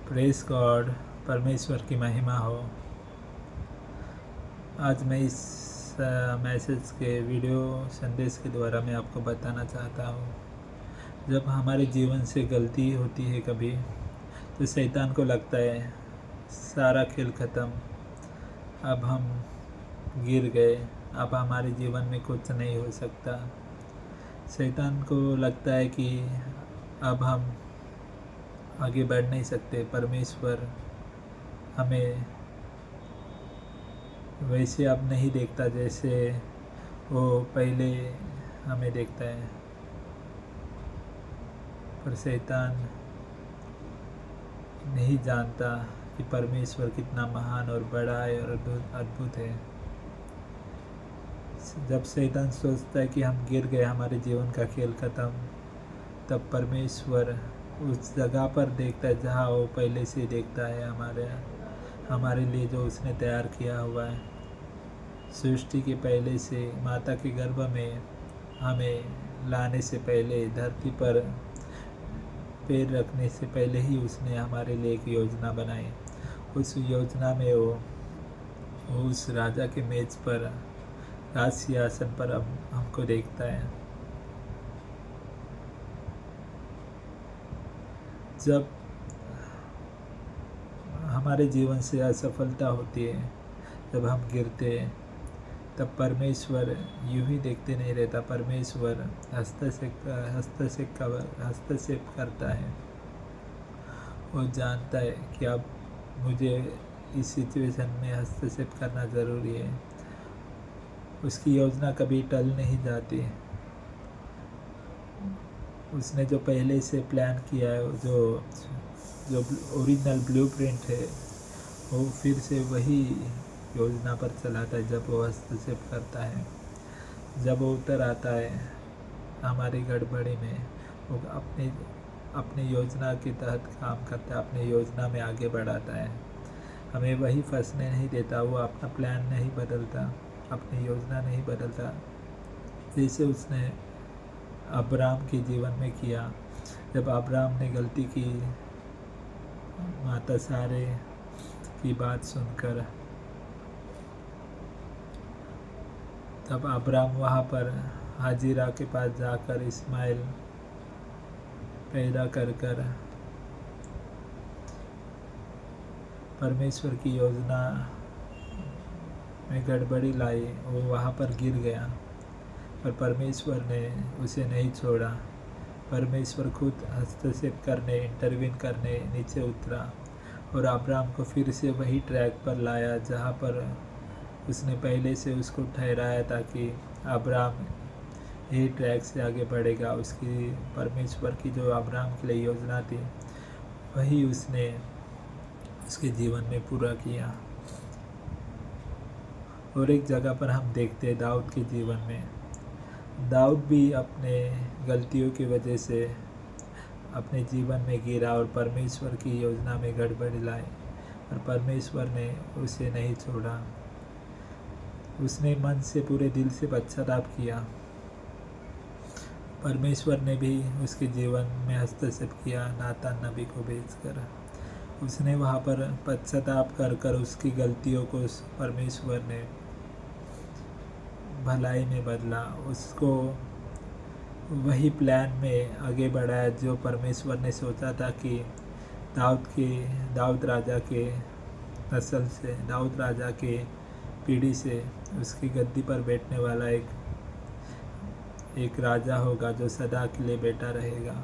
Press God, परमेश्वर की महिमा हो। आज मैं इस मैसेज के वीडियो संदेश के द्वारा मैं आपको बताना चाहता हूँ, जब हमारे जीवन से गलती होती है कभी, तो शैतान को लगता है सारा खेल ख़त्म, अब हम गिर गए, अब हमारे जीवन में कुछ नहीं हो सकता। शैतान को लगता है कि अब हम आगे बढ़ नहीं सकते, परमेश्वर हमें वैसे अब नहीं देखता जैसे वो पहले हमें देखता है। पर शैतान नहीं जानता कि परमेश्वर कितना महान और बड़ा है और अद्भुत है। जब शैतान सोचता है कि हम गिर गए, हमारे जीवन का खेल ख़त्म, तब परमेश्वर उस जगह पर देखता है जहाँ वो पहले से देखता है हमारे लिए जो उसने तैयार किया हुआ है। सृष्टि के पहले से, माता के गर्भ में हमें लाने से पहले, धरती पर पैर रखने से पहले ही उसने हमारे लिए एक योजना बनाई। उस योजना में वो उस राजा के मेज पर, राज सिंहासन पर अब हमको देखता है। जब हमारे जीवन से असफलता होती है, जब हम गिरते हैं, तब परमेश्वर यूं ही देखते नहीं रहता। परमेश्वर हस्तक्षेप करता है। वो जानता है कि अब मुझे इस सिचुएशन में हस्तक्षेप करना ज़रूरी है। उसकी योजना कभी टल नहीं जाती। उसने जो पहले से प्लान किया है, जो ओरिजिनल ब्लूप्रिंट है, वो फिर से वही योजना पर चलाता है। जब वो हस्तक्षेप करता है, जब वो उतर आता है हमारी गड़बड़ी में, वो अपनी योजना के तहत काम करता है, अपनी योजना में आगे बढ़ाता है, हमें वही फंसने नहीं देता। वो अपना प्लान नहीं बदलता, अपनी योजना नहीं बदलता, जैसे उसने अब्राम के जीवन में किया। जब अब्राम ने गलती की, माता सारे की बात सुनकर, तब अब्राम वहाँ पर हाजिरा के पास जाकर इस्माइल पैदा कर परमेश्वर की योजना में गड़बड़ी लाई। वो वहाँ पर गिर गया, पर परमेश्वर ने उसे नहीं छोड़ा। परमेश्वर खुद हस्तक्षेप करने, इंटरवीन करने नीचे उतरा और अब्राम को फिर से वही ट्रैक पर लाया जहाँ पर उसने पहले से उसको ठहराया था कि अब्राम यही ट्रैक से आगे बढ़ेगा। उसकी परमेश्वर की जो अब्राम के लिए योजना थी, वही उसने उसके जीवन में पूरा किया। और एक जगह पर हम देखते हैं दाऊद के जीवन में, दाऊद भी अपने गलतियों की वजह से अपने जीवन में गिरा और परमेश्वर की योजना में गड़बड़ी लाई, और परमेश्वर ने उसे नहीं छोड़ा। उसने मन से, पूरे दिल से पश्चाताप किया। परमेश्वर ने भी उसके जीवन में हस्तक्षेप किया, नातान नबी को भेजकर। उसने वहाँ पर पश्चाताप कर उसकी गलतियों को परमेश्वर ने भलाई में बदला, उसको वही प्लान में आगे बढ़ाया जो परमेश्वर ने सोचा था कि दाऊद राजा के नस्ल से, दाऊद राजा के पीढ़ी से उसकी गद्दी पर बैठने वाला एक राजा होगा जो सदा के लिए बैठा रहेगा।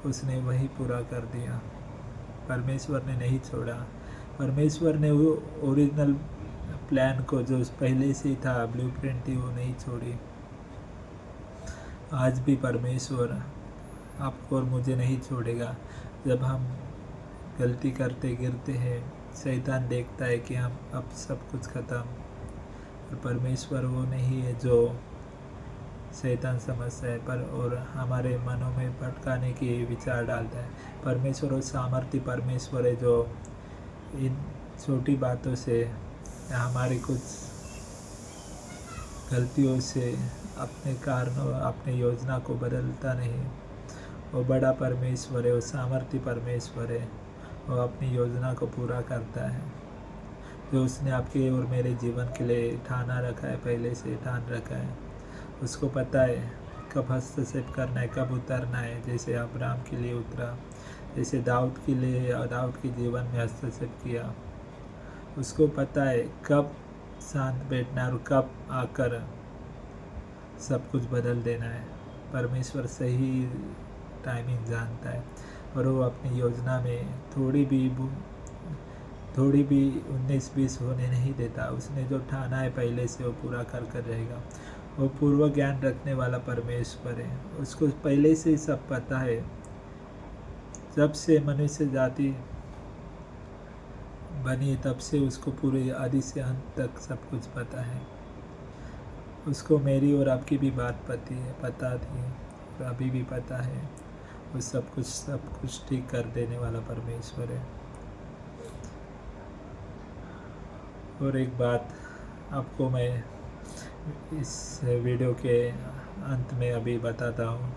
उसने वही पूरा कर दिया। परमेश्वर ने नहीं छोड़ा। परमेश्वर ने वो ओरिजिनल प्लान को, जो पहले से ही था, ब्लूप्रिंट थी, वो नहीं छोड़ी। आज भी परमेश्वर आपको और मुझे नहीं छोड़ेगा। जब हम गलती करते गिरते हैं, शैतान देखता है कि हम अब सब कुछ ख़त्म, और परमेश्वर वो नहीं है जो शैतान समझता है और हमारे मनों में भटकाने की विचार डालता है। परमेश्वर और सामर्थ्य परमेश्वर है जो इन छोटी बातों से या हमारी कुछ गलतियों से अपने कारणों, अपने योजना को बदलता नहीं। वो बड़ा परमेश्वर है, वो सामर्थ्य परमेश्वर है। वो अपनी योजना को पूरा करता है, जो उसने आपके और मेरे जीवन के लिए ठाना रखा है, पहले से ठान रखा है। उसको पता है कब हस्तक्षेप करना है, कब उतरना है। जैसे अब्राहम के लिए उतरा, जैसे दाऊद के लिए और दाऊद के जीवन में हस्तक्षेप किया। उसको पता है कब शांत बैठना है और कब आकर सब कुछ बदल देना है। परमेश्वर सही टाइमिंग जानता है और वो अपनी योजना में थोड़ी भी 19-20 होने नहीं देता। उसने जो ठाना है पहले से वो पूरा कर रहेगा। वो पूर्व ज्ञान रखने वाला परमेश्वर है। उसको पहले से ही सब पता है। जब से मनुष्य जाति बनी तब से उसको पूरे आदि से अंत तक सब कुछ पता है। उसको मेरी और आपकी भी बात पता थी और अभी भी पता है। वो सब कुछ ठीक कर देने वाला परमेश्वर है। और एक बात आपको मैं इस वीडियो के अंत में अभी बताता हूँ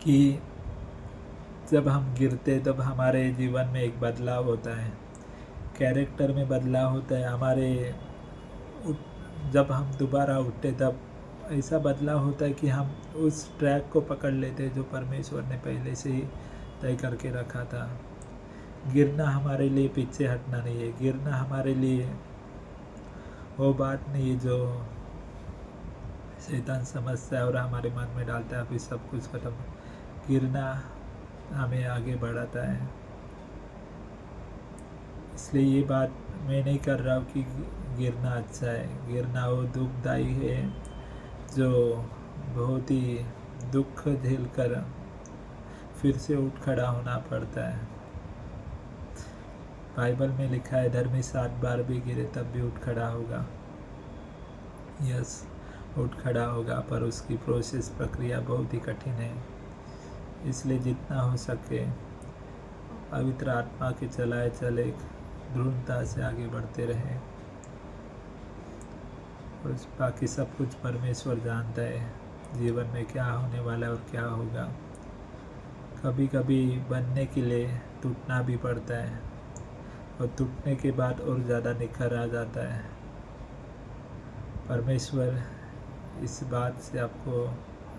कि जब हम गिरते तब हमारे जीवन में एक बदलाव होता है, कैरेक्टर में बदलाव होता है। जब हम दोबारा उठते तब ऐसा बदलाव होता है कि हम उस ट्रैक को पकड़ लेते हैं जो परमेश्वर ने पहले से ही तय करके रखा था। गिरना हमारे लिए पीछे हटना नहीं है। गिरना हमारे लिए वो बात नहीं है जो शैतान समझता है और हमारे मन में डालता है अभी सब कुछ खत्म। गिरना हमें आगे बढ़ाता है। इसलिए ये बात मैं नहीं कर रहा हूँ कि गिरना अच्छा है। गिरना वो दुखदायी है जो बहुत ही दुख झेल कर फिर से उठ खड़ा होना पड़ता है। बाइबल में लिखा है धर्मी 7 बार भी गिरे तब भी उठ खड़ा होगा। यस, उठ खड़ा होगा, पर उसकी प्रोसेस प्रक्रिया बहुत ही कठिन है। इसलिए जितना हो सके पवित्र आत्मा के चलाए चले दृढ़ता से आगे बढ़ते रहें। और बाकी सब कुछ परमेश्वर जानता है जीवन में क्या होने वाला है और क्या होगा। कभी कभी बनने के लिए टूटना भी पड़ता है और टूटने के बाद और ज़्यादा निखर आ जाता है। परमेश्वर इस बात से आपको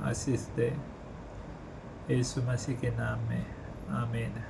आशीष दे। यीशु मसीह के नाम में आमीन।